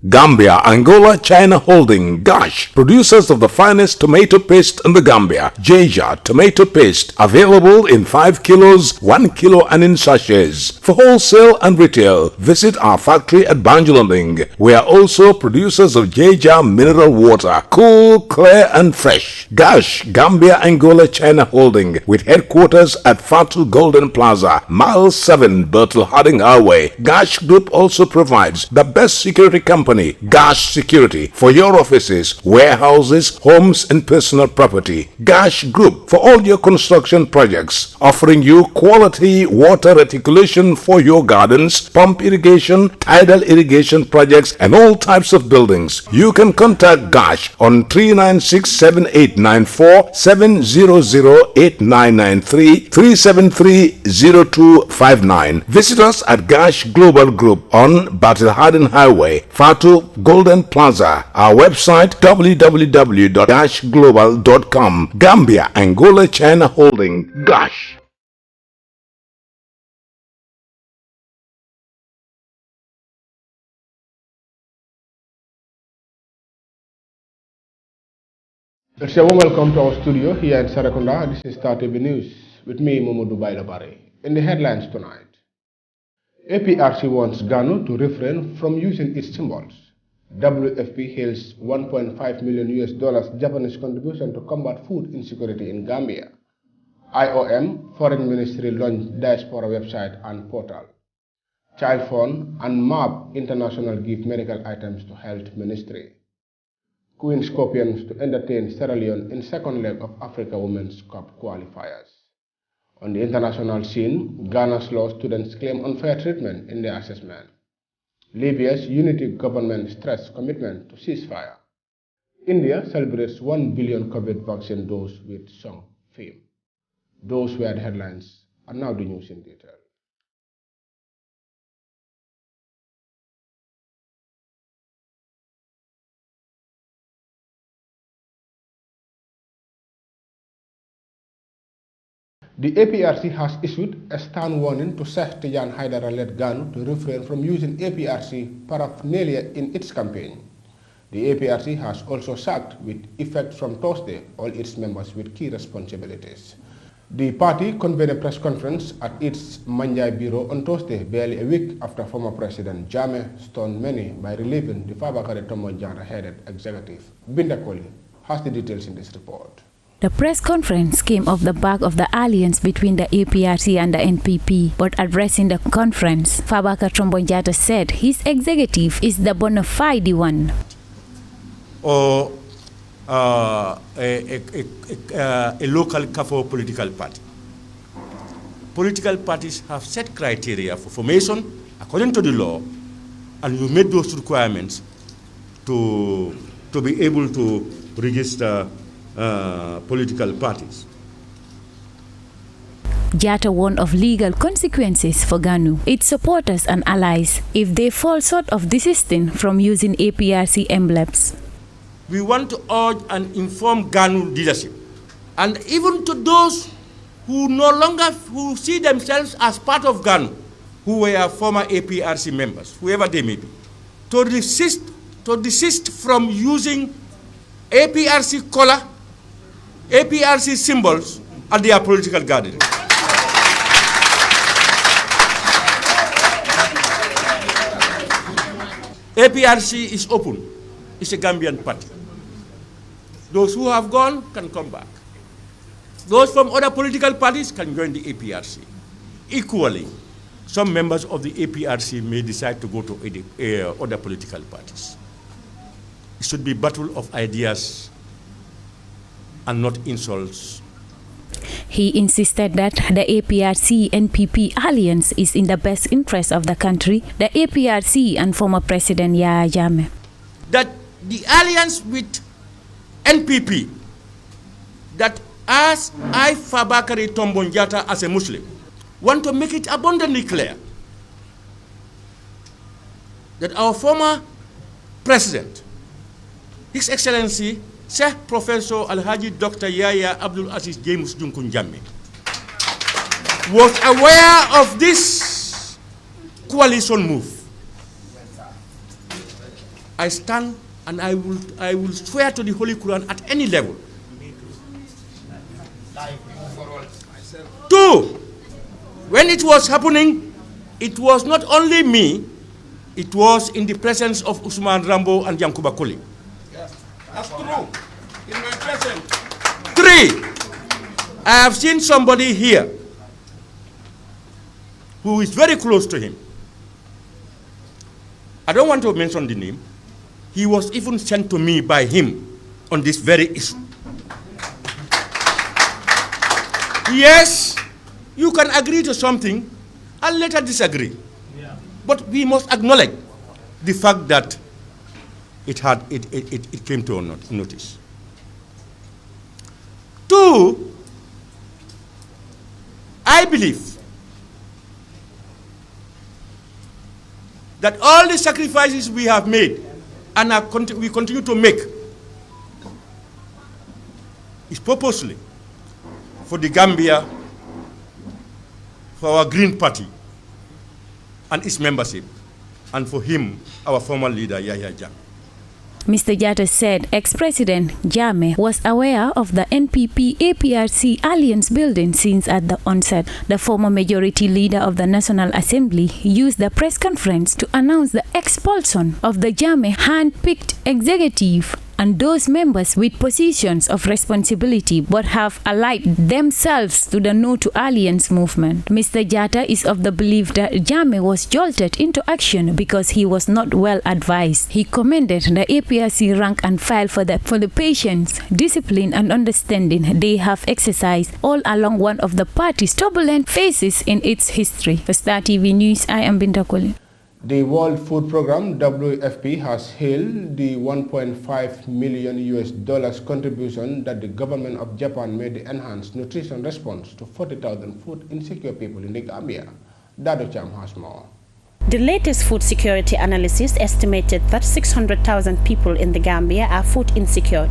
Gambia, Angola, China Holding, Gash, producers of the finest tomato paste in the Gambia. Jaja tomato paste, available in 5 kilos, 1 kilo and in sachets. For wholesale and retail, visit our factory at Banjulunding. We are also producers of Jaja mineral water, cool, clear and fresh. Gash, Gambia, Angola, China Holding, with headquarters at Fatu Golden Plaza, Mile 7, Bertel Harding Highway. Gash Group also provides the best security company, Gash Security, for your offices, warehouses, homes and personal property. Gash Group for all your construction projects, offering you quality water reticulation for your gardens, pump irrigation, tidal irrigation projects and all types of buildings. You can contact Gash on 396-7894, 700-8993, 373-0259. Visit us at Gash Global Group on Battle Harden Highway, Fatu Golden Plaza. Our website www.gashglobal.com. Gambia, Angola, China Holding, Gash. It's a warm welcome to our studio here in Sarakunda. This is Star TV News with me, Momodu Bailabari. In the headlines tonight, APRC wants Ghana to refrain from using its symbols. WFP hails $1.5 million Japanese contribution to combat food insecurity in Gambia. IOM Foreign Ministry launched diaspora website and portal. Child Fund and MAP International give medical items to Health Ministry. Queen Scorpions to entertain Sierra Leone in second leg of Africa Women's Cup qualifiers. On the international scene, Ghana's law students claim unfair treatment in their assessment. Libya's unity government stressed commitment to ceasefire. India celebrates 1 billion COVID vaccine dose with some fame. Those were the headlines, and now the news in detail. The APRC has issued a stern warning to Sheikh Tijan Haidara-led GANU to refrain from using APRC paraphernalia in its campaign. The APRC has also sacked, with effect from Thursday, all its members with key responsibilities. The party convened a press conference at its Manjai bureau on Thursday, barely a week after former President Jammeh stunned many by relieving the Fabakary Tombong Jatta-headed executive. Binda Koli has the details in this report. The press conference came off the back of the alliance between the APRC and the NPP, but addressing the conference, Fabakary Tombong Jatta said his executive is the bona fide one. Or a local CAFO political party. Political parties have set criteria for formation according to the law, and you meet those requirements to be able to register political parties. Jatta warned of legal consequences for GANU, its supporters and allies, if they fall short of desisting from using APRC emblems. We want to urge and inform GANU leadership, and even to those who who see themselves as part of GANU, who were former APRC members, whoever they may be, to desist from using APRC color, APRC symbols at their political gathering. APRC is open. It's a Gambian party. Those who have gone can come back. Those from other political parties can join the APRC. Equally, some members of the APRC may decide to go to other political parties. It should be a battle of ideas and not insults. He insisted that the APRC-NPP alliance is in the best interest of the country, the APRC and former President Yahya Jammeh. That the alliance with NPP, that as I, Fabakary Tombong Jatta, as a Muslim, want to make it abundantly clear that our former President, His Excellency Sheikh Professor Alhaji Dr. Yahya Abdul Aziz James Junkun Jammeh, was aware of this coalition move I stand and I will swear to the Holy Quran at any level. Two, when it was happening, it was not only me, it was in the presence of Usman Rambo and Yankuba Koli. Yes, that's true. In my presence. Three, I have seen somebody here who is very close to him. I don't want to mention the name. He was even sent to me by him on this very issue. Yes, you can agree to something and later disagree. Yeah. But we must acknowledge the fact that it came to our notice. Two, I believe that all the sacrifices we have made and we continue to make is purposely for the Gambia, for our Green Party and its membership, and for him, our former leader, Yahya Jammeh. Mr. Jatta said ex-President Jammeh was aware of the NPP-APRC alliance building since at the onset. The former majority leader of the National Assembly used the press conference to announce the expulsion of the Jammeh hand-picked executive and those members with positions of responsibility but have allied themselves to the No to Alliance movement. Mr. Jatta is of the belief that Jammeh was jolted into action because he was not well advised. He commended the APRC rank and file for the patience, discipline and understanding they have exercised all along one of the party's turbulent phases in its history. For Star TV News, I am Binta Koli. The World Food Programme (WFP) has hailed the $1.5 million US contribution that the government of Japan made to enhance nutrition response to 40,000 food insecure people in the Gambia. Dado Cham has more. The latest food security analysis estimated that 600,000 people in the Gambia are food insecure,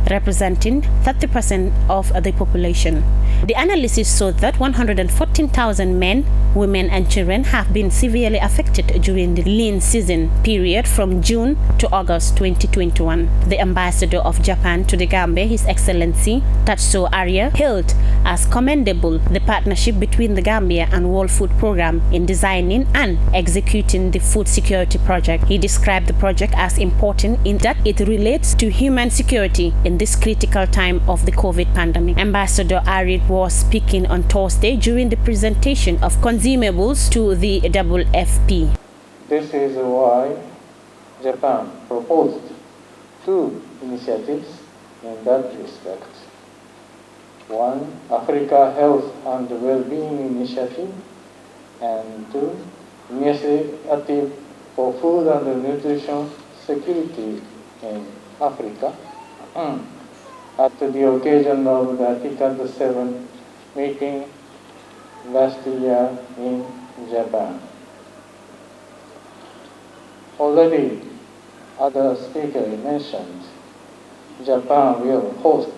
representing 30% of the population. The analysis showed that 114,000 men, women and children have been severely affected during the lean season period from June to August 2021. The ambassador of Japan to the Gambia, His Excellency Tatsuo Arya, hailed as commendable the partnership between the Gambia and World Food Programme in designing and executing the food security project. He described the project as important in that it relates to human security in this critical time of the COVID pandemic. Ambassador Arya was speaking on Thursday during the presentation of consumables to the WFP. This is why Japan proposed two initiatives in that respect. One, Africa Health and Wellbeing Initiative, and two, Initiative for Food and Nutrition Security in Africa, at the occasion of the TICAD 7 meeting last year in Japan. Already, other speakers mentioned, Japan will host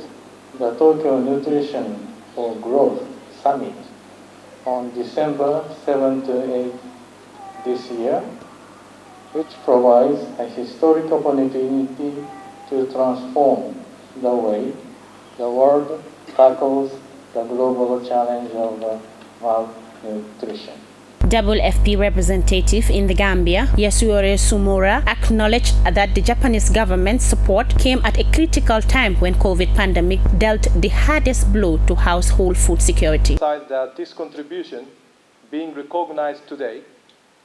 the Tokyo Nutrition for Growth Summit on December 7 to 8 this year, which provides a historic opportunity to transform the way the world tackles the global challenge of malnutrition. WFP representative in the Gambia, Yasuore Sumora, acknowledged that the Japanese government's support came at a critical time when COVID pandemic dealt the hardest blow to household food security. That this contribution, being recognized today,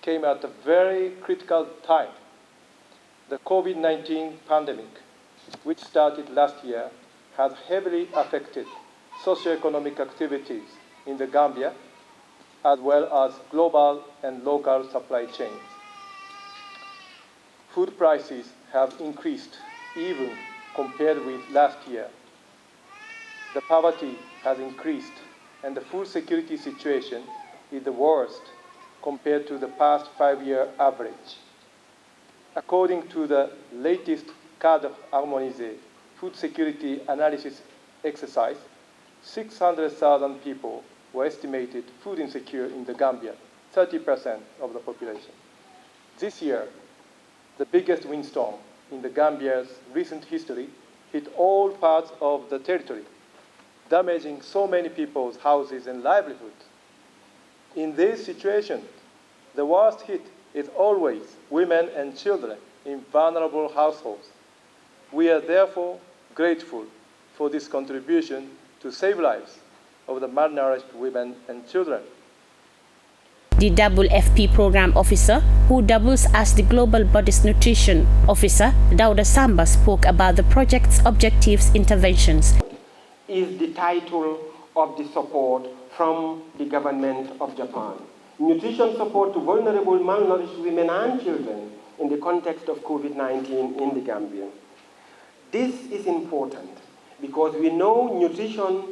came at a very critical time. The COVID-19 pandemic, which started last year, has heavily affected socioeconomic activities in the Gambia, as well as global and local supply chains. Food prices have increased even compared with last year. The poverty has increased, and the food security situation is the worst compared to the past 5-year average. According to the latest Cadre Harmonisé food security analysis exercise, 600,000 people were estimated food insecure in the Gambia, 30% of the population. This year, the biggest windstorm in the Gambia's recent history, hit all parts of the territory, damaging so many people's houses and livelihoods. In this situation, the worst hit is always women and children in vulnerable households. We are therefore grateful for this contribution to save lives of the malnourished women and children. The FP program officer, who doubles as the global body's nutrition officer, Dauda Samba, spoke about the project's objectives interventions. Is the title of the support from the government of Japan. Nutrition support to vulnerable malnourished women and children in the context of COVID-19 in the Gambia. This is important because we know nutrition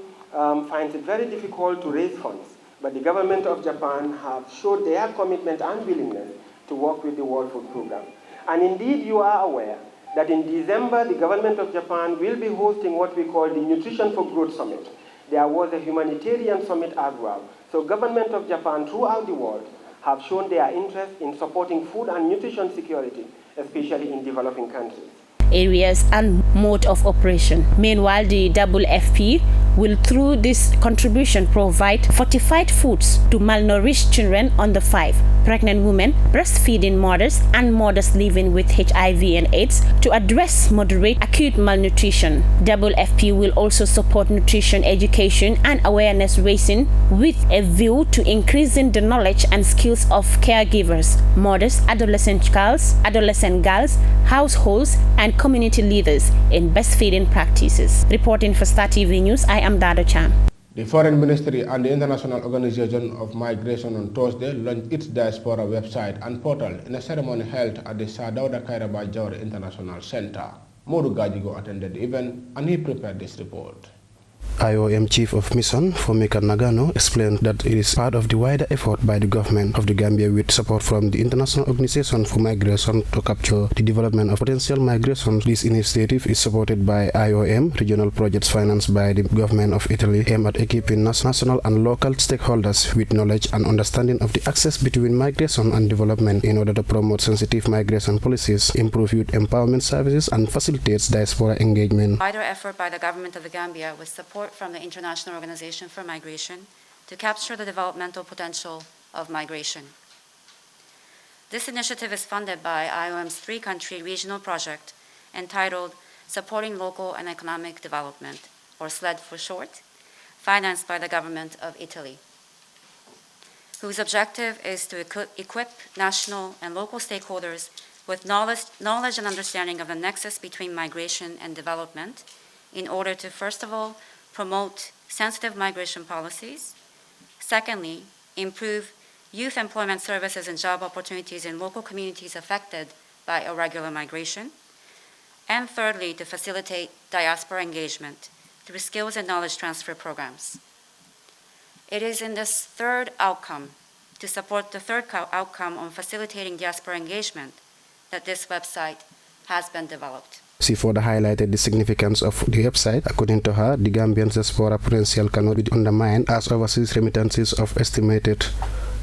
finds it very difficult to raise funds, but the government of Japan have showed their commitment and willingness to work with the World Food Programme. And indeed, you are aware that in December, the government of Japan will be hosting what we call the Nutrition for Growth Summit. There was a humanitarian summit as well. So government of Japan throughout the world have shown their interest in supporting food and nutrition security, especially in developing countries. Areas and mode of operation. Meanwhile, the FP will, through this contribution, provide fortified foods to malnourished children under 5, pregnant women, breastfeeding mothers, and mothers living with HIV and AIDS to address moderate acute malnutrition. FP will also support nutrition education and awareness raising with a view to increasing the knowledge and skills of caregivers, mothers, adolescent girls, households, and community leaders in breastfeeding practices. Reporting for Star TV News, I am Dado Cham. The Foreign Ministry and the International Organization of Migration on Thursday launched its diaspora website and portal in a ceremony held at the Sir Dawda Kairaba Jawara International Center. Modu Gajigo attended the event and he prepared this report. IOM Chief of Mission, Fomika Nagano, explained that it is part of the wider effort by the government of the Gambia with support from the International Organization for Migration to capture the development of potential migration. This initiative is supported by IOM, regional projects financed by the government of Italy, aimed at equipping national and local stakeholders with knowledge and understanding of the access between migration and development in order to promote sensitive migration policies, improve youth empowerment services, and facilitate diaspora engagement. Wider effort by the government of the Gambia with support from the International Organization for Migration to capture the developmental potential of migration. This initiative is funded by IOM's 3-country regional project entitled Supporting Local and Economic Development, or SLED for short, financed by the government of Italy, whose objective is to equip national and local stakeholders with knowledge and understanding of the nexus between migration and development in order to, first of all, promote sensitive migration policies. Secondly, improve youth employment services and job opportunities in local communities affected by irregular migration. And thirdly, to facilitate diaspora engagement through skills and knowledge transfer programs. It is in this third outcome, to support the third outcome on facilitating diaspora engagement, that this website has been developed. She further highlighted the significance of the website. According to her, the Gambian diaspora potential cannot be undermined as overseas remittances of estimated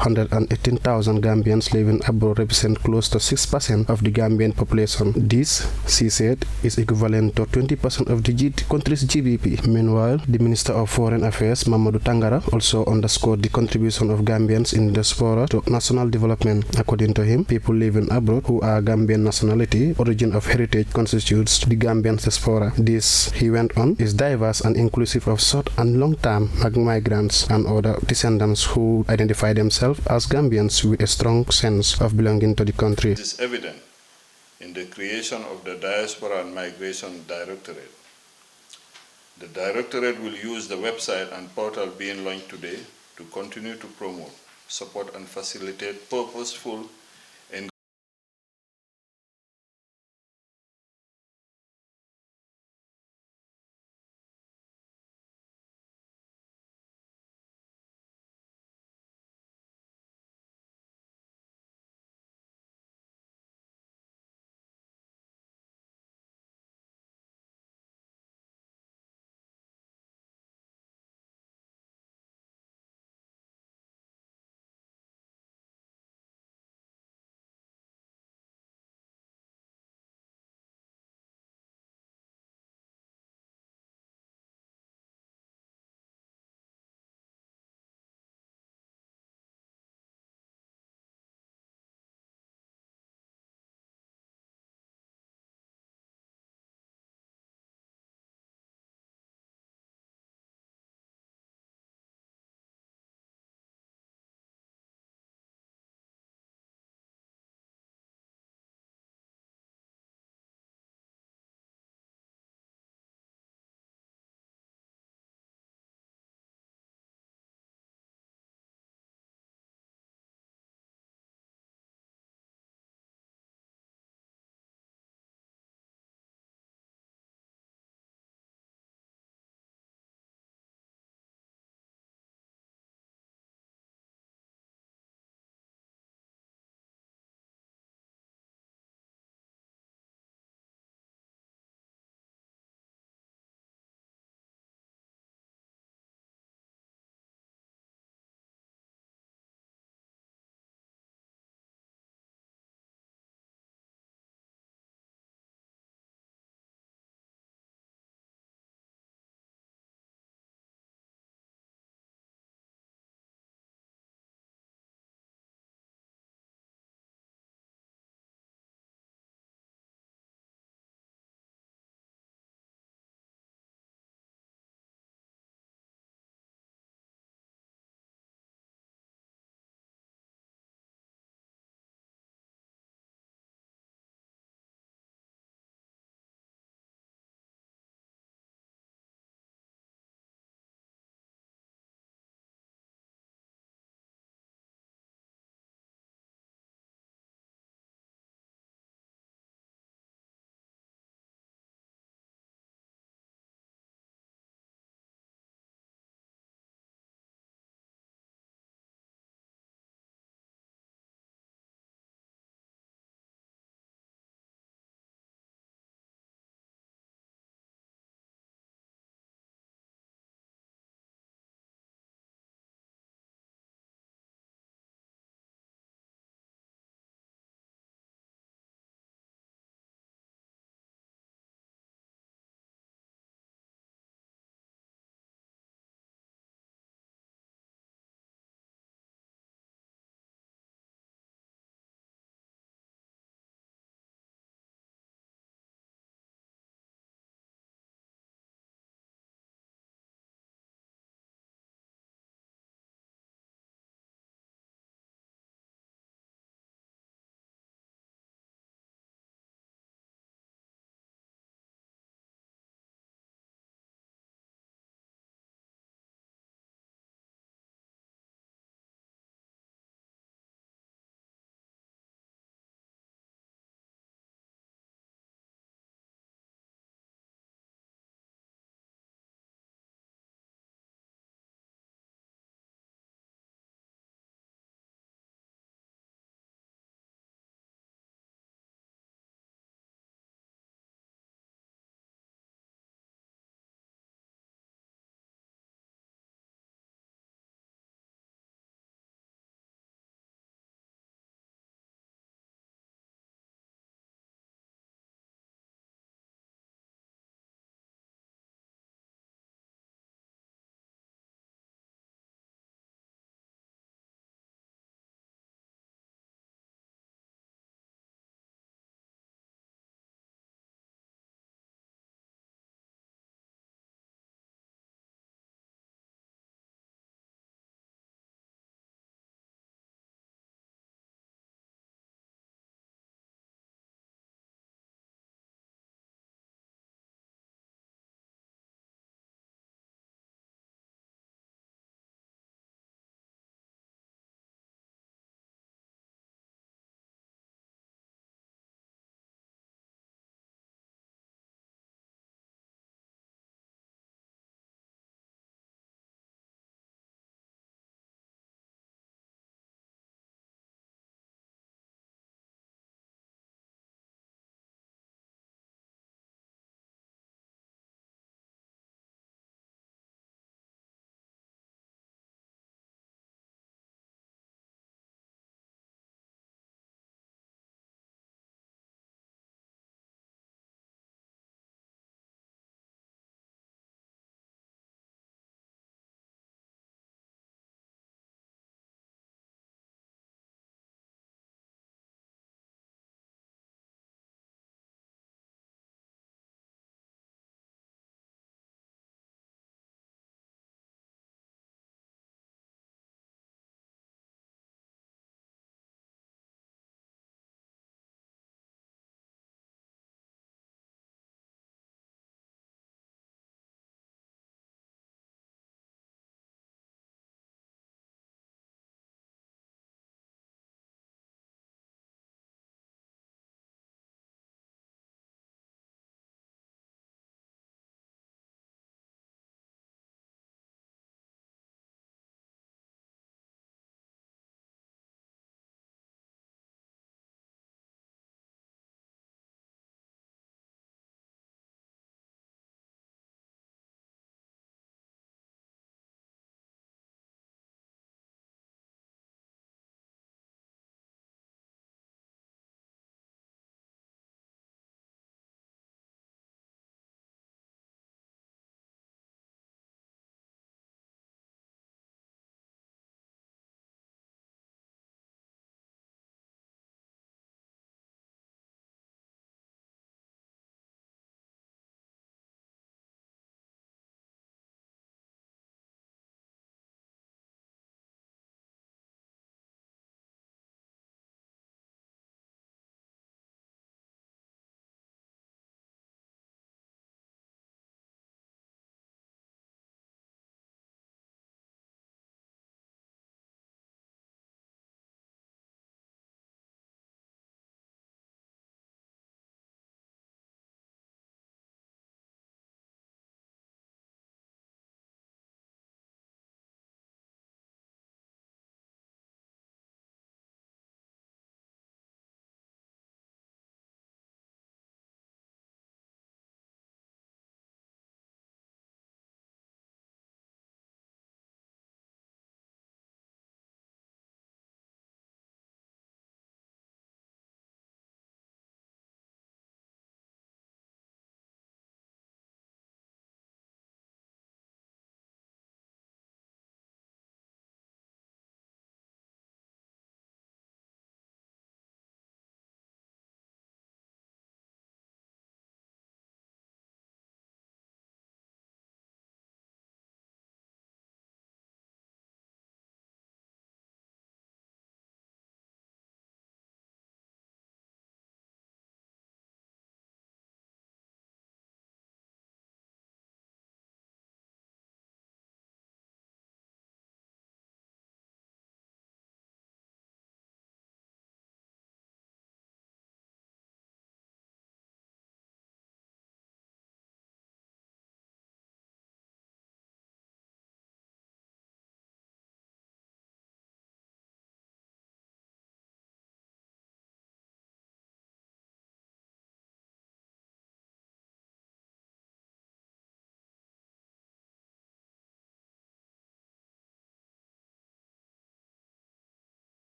118,000 Gambians living abroad represent close to 6% of the Gambian population. This, she said, is equivalent to 20% of the country's GDP. Meanwhile, the Minister of Foreign Affairs, Mamadou Tangara, also underscored the contribution of Gambians in the diaspora to national development. According to him, people living abroad who are Gambian nationality, origin of heritage constitutes the Gambian diaspora. This, he went on, is diverse and inclusive of short and long-term migrants and other descendants who identify themselves as Gambians with a strong sense of belonging to the country. It is evident in the creation of the Diaspora and Migration Directorate. The Directorate will use the website and portal being launched today to continue to promote, support, and facilitate purposeful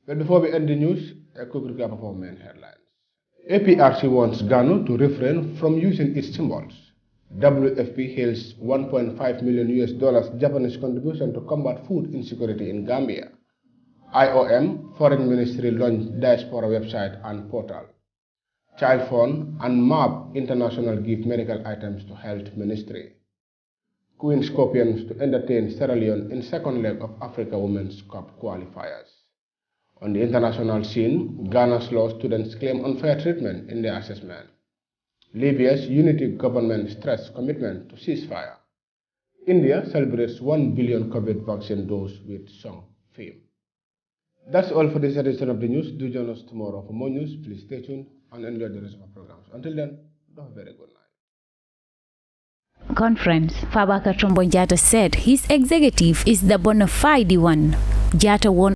But before we end the news, a quick recap of our main headlines. APRC wants Ghana to refrain from using its symbols. WFP hails $1.5 million Japanese contribution to combat food insecurity in Gambia. IOM Foreign Ministry launched diaspora website and portal. Child Fund and MAP International give medical items to Health Ministry. Queen Scorpions to entertain Sierra Leone in second leg of Africa Women's Cup qualifiers. On the international scene, Ghana's law students claim unfair treatment in their assessment. Libya's unity government stressed commitment to ceasefire. India celebrates 1 billion COVID vaccine dose with some fame. That's all for this edition of the news. Do join us tomorrow for more news. Please stay tuned and enjoy the rest of our programs. Until then, have a very good night. Conference. Fabaka Trombon Jatta said his executive is the bona fide one. Jatta won